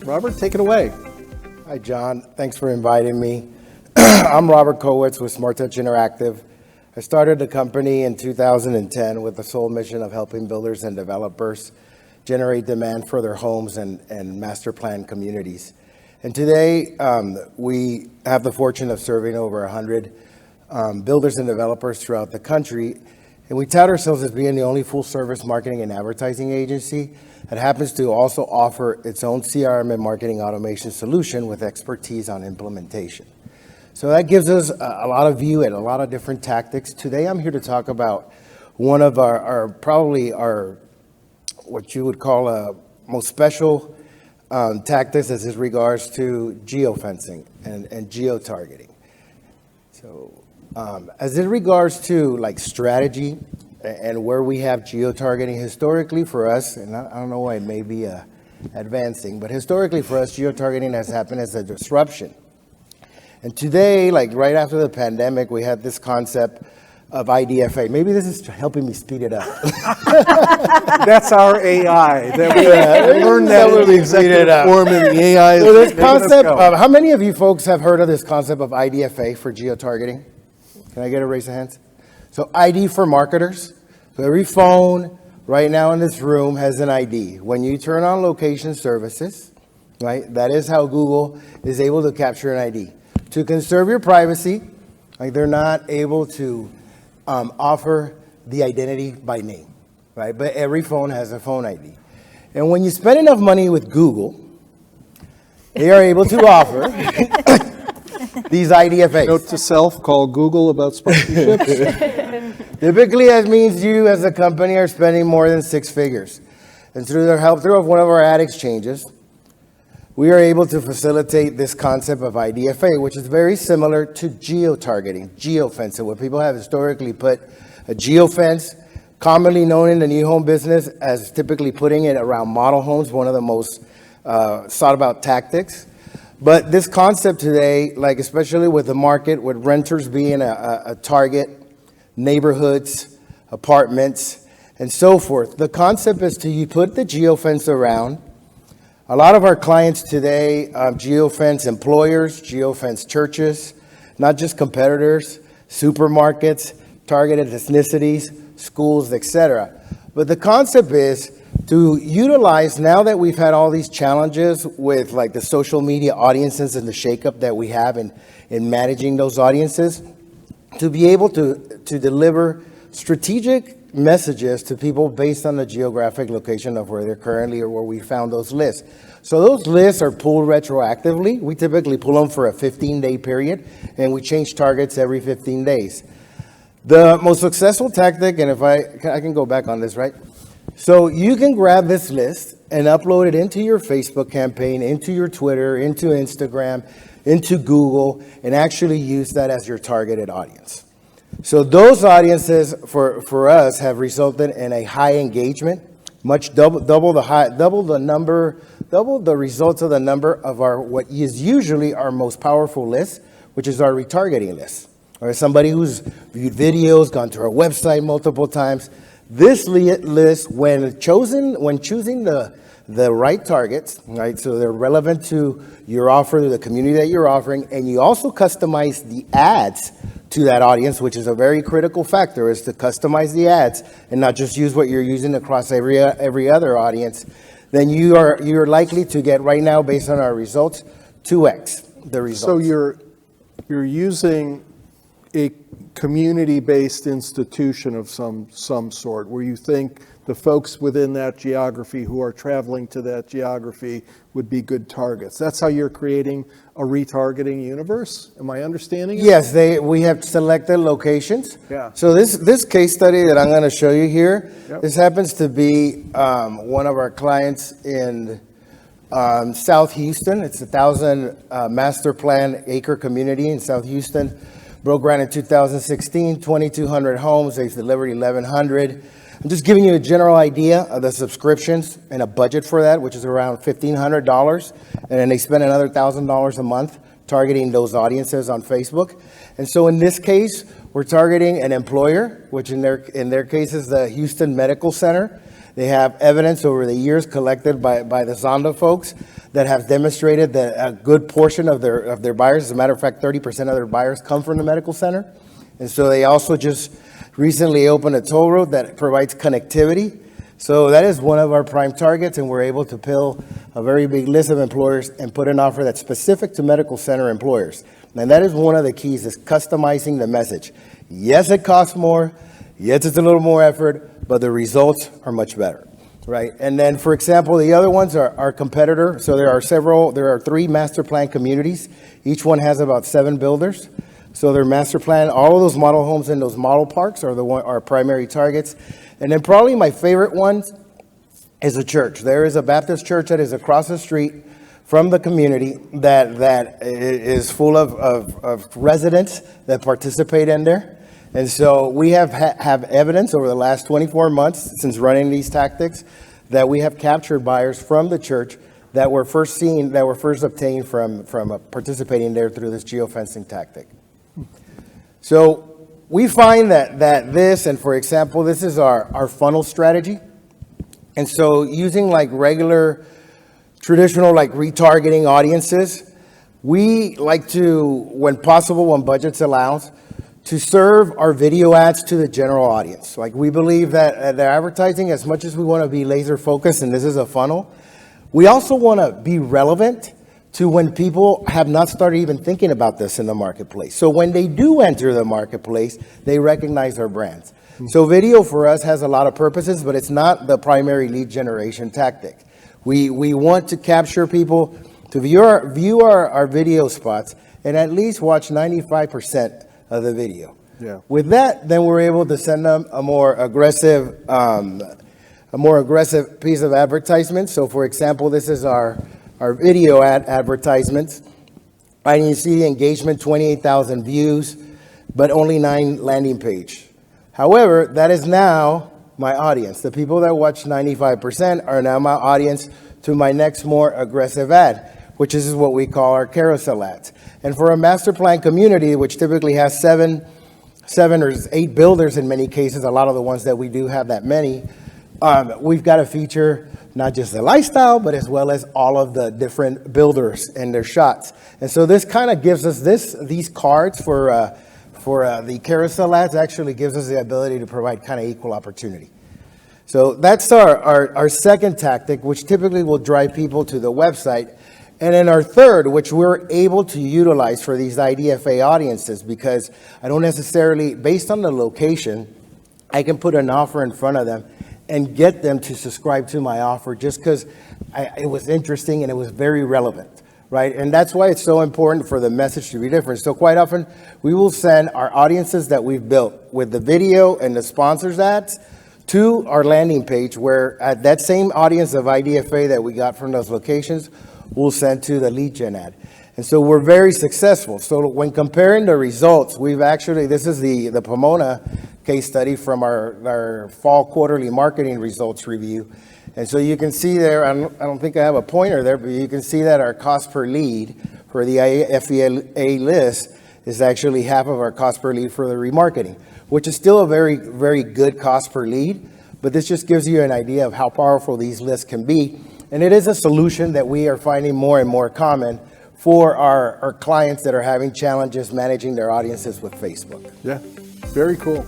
Robert, take it away. Hi, John. Thanks for inviting me. I'm Robert Kowitz with Smart Touch Interactive. I started the company in 2010 with the sole mission of helping builders and developers generate demand for their homes and master plan communities. And today, we have the fortune of serving over 100 builders and developers throughout the country. And we tout ourselves as being the only full-service marketing and advertising agency that happens to also offer its own CRM and marketing automation solution with expertise on implementation. So that gives us a lot of view and a lot of different tactics. Today, I'm here to talk about one of our what you would call a most special tactics as it regards to geofencing and geotargeting. So as it regards to like strategy and where we have geotargeting historically for us, and I don't know why it may be advancing, but historically for us, geotargeting has happened as a disruption. And today, like right after the pandemic, we had this concept of IDFA. Maybe this is helping me speed it up. That's our AI. That we learned that in the executive forum, and the AI is so this concept of, how many of you folks have heard of this concept of IDFA for geotargeting? Can I get a raise of hands? So ID for marketers. So every phone right now in this room has an ID. When you turn on location services, right, that is how Google is able to capture an ID. To conserve your privacy, like they're not able to offer the identity by name, right? But every phone has a phone ID. And when you spend enough money with Google, they are able to offer these IDFAs. Note to self, call Google about sponsorships. Typically, that means you as a company are spending more than six figures. And through their help, through one of our ad exchanges, we are able to facilitate this concept of IDFA, which is very similar to geotargeting, geofencing, where people have historically put a geofence, commonly known in the new home business as typically putting it around model homes, one of the most sought about tactics. But this concept today, like especially with the market, with renters being a target, neighborhoods, apartments, and so forth, the concept is to you put the geofence around. A lot of our clients today geofence employers, geofence churches, not just competitors, supermarkets, targeted ethnicities, schools, etc. But the concept is to utilize, now that we've had all these challenges with like the social media audiences and the shakeup that we have in managing those audiences, to be able to deliver strategic messages to people based on the geographic location of where they're currently or where we found those lists. So those lists are pulled retroactively. We typically pull them for a 15-day period, and we change targets every 15 days. The most successful tactic, and if I can go back on this, right? So you can grab this list and upload it into your Facebook campaign, into your Twitter, into Instagram, into Google, and actually use that as your targeted audience. So those audiences for us have resulted in a high engagement, much double the results of the number of our what is usually our most powerful list, which is our retargeting list. Or somebody who's viewed videos, gone to our website multiple times. This list, when choosing the right targets, right? So they're relevant to your offer, to the community that you're offering, and you also customize the ads to that audience, which is a very critical factor, is to customize the ads and not just use what you're using across every other audience. Then you're likely to get right now, based on our results, 2x the results. So you're using a community-based institution of some sort, where you think the folks within that geography who are traveling to that geography would be good targets. That's how you're creating a retargeting universe? Am I understanding it? Yes, we have selected locations. Yeah. So this case study that I'm going to show you here, Yep. This happens to be one of our clients in South Houston. It's a 1,000 master plan acre community in South Houston. Broke ground in 2016, 2,200 homes. They've delivered 1,100. I'm just giving you a general idea of the subscriptions and a budget for that, which is around $1,500. And then they spend another $1,000 a month targeting those audiences on Facebook. And so in this case, we're targeting an employer, which in their case is the Houston Medical Center. They have evidence over the years collected by the Zonda folks that have demonstrated that a good portion of their buyers, as a matter of fact, 30% of their buyers come from the medical center. And so they also just recently opened a toll road that provides connectivity. So that is one of our prime targets, and we're able to pull a very big list of employers and put an offer that's specific to medical center employers. And that is one of the keys, is customizing the message. Yes, it costs more. Yes, it's a little more effort, but the results are much better, right? And then, for example, the other ones are our competitor. So there are 3 master plan communities. Each one has about 7 builders. So their master plan, all of those model homes in those model parks are our primary targets. And then probably my favorite one is a church. There is a Baptist church that is across the street from the community that is full of residents that participate in there. And so we have evidence over the last 24 months since running these tactics that we have captured buyers from the church that were first obtained from participating there through this geofencing tactic. So we find that this, and for example, this is our funnel strategy. And so using like regular, traditional like retargeting audiences, we like to, when possible, when budgets allows, to serve our video ads to the general audience. Like we believe that the advertising, as much as we want to be laser focused, and this is a funnel, we also want to be relevant to when people have not started even thinking about this in the marketplace. So when they do enter the marketplace, they recognize our brands. So video for us has a lot of purposes, but it's not the primary lead generation tactic. We want to capture people to view our video spots and at least watch 95% of the video. Yeah. With that, then we're able to send them a more aggressive piece of advertisement. So for example, this is our video advertisements. And you see the engagement, 28,000 views, but only 9 landing page. However, that is now my audience. The people that watch 95% are now my audience to my next more aggressive ad, which is what we call our carousel ads. And for a master plan community, which typically has 7 or 8 builders in many cases, a lot of the ones that we do have that many, we've got to feature not just the lifestyle, but as well as all of the different builders and their shots. And so this kind of gives us these cards for the carousel ads actually gives us the ability to provide kind of equal opportunity. So that's our second tactic, which typically will drive people to the website. And then our third, which we're able to utilize for these IDFA audiences, because I don't necessarily, based on the location, I can put an offer in front of them and get them to subscribe to my offer just because it was interesting and it was very relevant, right? And that's why it's so important for the message to be different. So quite often, we will send our audiences that we've built with the video and the sponsors ads to our landing page, where that same audience of IDFA that we got from those locations, we'll send to the lead gen ad. And so we're very successful. So when comparing the results, this is the Pomona case study from our fall quarterly marketing results review. And so you can see there, I don't think I have a pointer there, but you can see that our cost per lead for the IDFA list is actually half of our cost per lead for the remarketing, which is still a very, very good cost per lead. But this just gives you an idea of how powerful these lists can be. And it is a solution that we are finding more and more common for our clients that are having challenges managing their audiences with Facebook. Yeah, very cool.